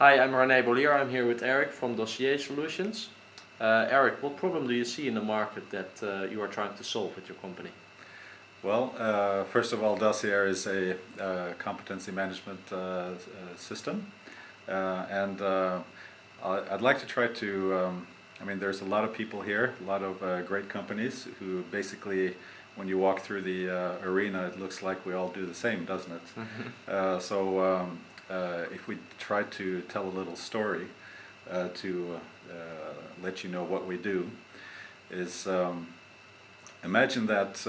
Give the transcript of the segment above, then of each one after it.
Hi, I'm René Bollier. I'm here with Erik from Dossier Solutions. Erik, what problem do you see in the market that you are trying to solve with your company? Well, first of all, Dossier is a competency management system, and I'd like to try to. I mean, there's a lot of people here, a lot of great companies who basically, when you walk through the arena, it looks like we all do the same, doesn't it? If we try to tell a little story to let you know what we do, is imagine that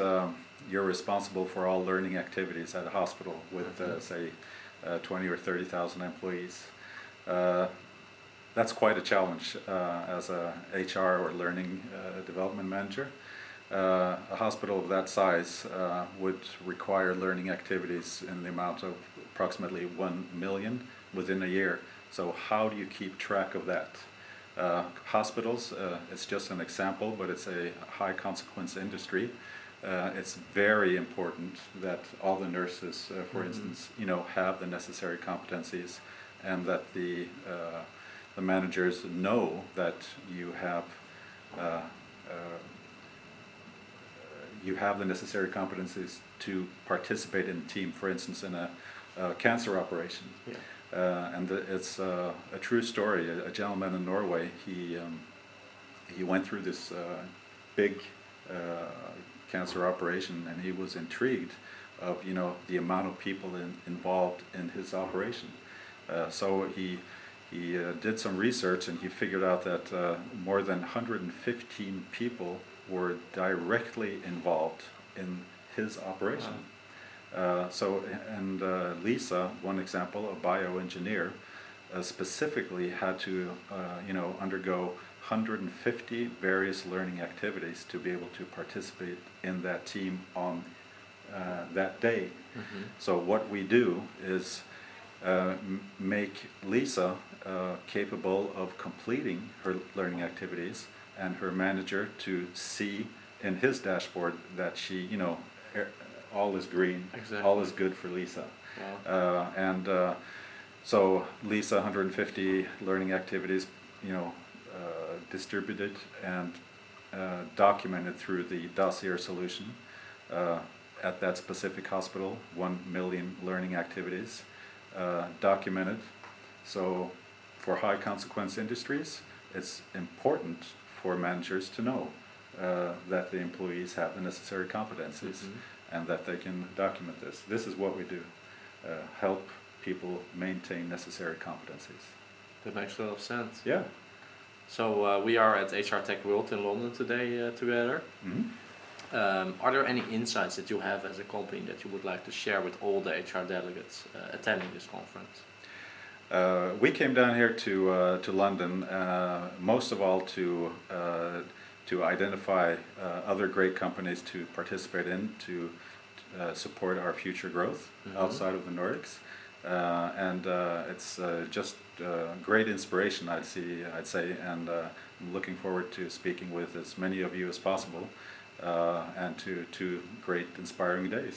you're responsible for all learning activities at a hospital with, say, 20 or 30,000 employees. That's quite a challenge as a HR or learning development manager. A hospital of that size would require learning activities in the amount of approximately 1 million within a year. So how do you keep track of that? Hospitals, it's just an example, but it's a high consequence industry. It's very important that all the nurses, for instance, have the necessary competencies, and that the managers know that you have the necessary competencies to participate in a team, for instance, in a cancer operation. Yeah. It's a true story. A gentleman in Norway, he went through this big cancer operation, and he was intrigued of the amount of people involved in his operation. So he did some research, and he figured out that more than 115 people were directly involved in his operation. Wow. Lisa, one example, a bioengineer, specifically had to undergo 150 various learning activities to be able to participate in that team on that day. Mm-hmm. So what we do is make Lisa capable of completing her learning activities, and her manager to see in his dashboard that she, all is green, Exactly. all is good for Lisa. Wow. So Lisa, 150 learning activities, distributed and documented through the Dossier solution at that specific hospital. 1 million learning activities documented. So for high consequence industries, it's important for managers to know that the employees have the necessary competencies, and that they can document this. This is what we do, help people maintain necessary competencies. That makes a lot of sense. Yeah. So we are at HR Tech World in London today together. Mm-hmm. Are there any insights that you have as a company that you would like to share with all the HR delegates attending this conference? We came down here to London, most of all to identify other great companies to participate in, to support our future growth outside of the Nordics, and it's just great inspiration, I'd say, and I'm looking forward to speaking with as many of you as possible, and to great inspiring days.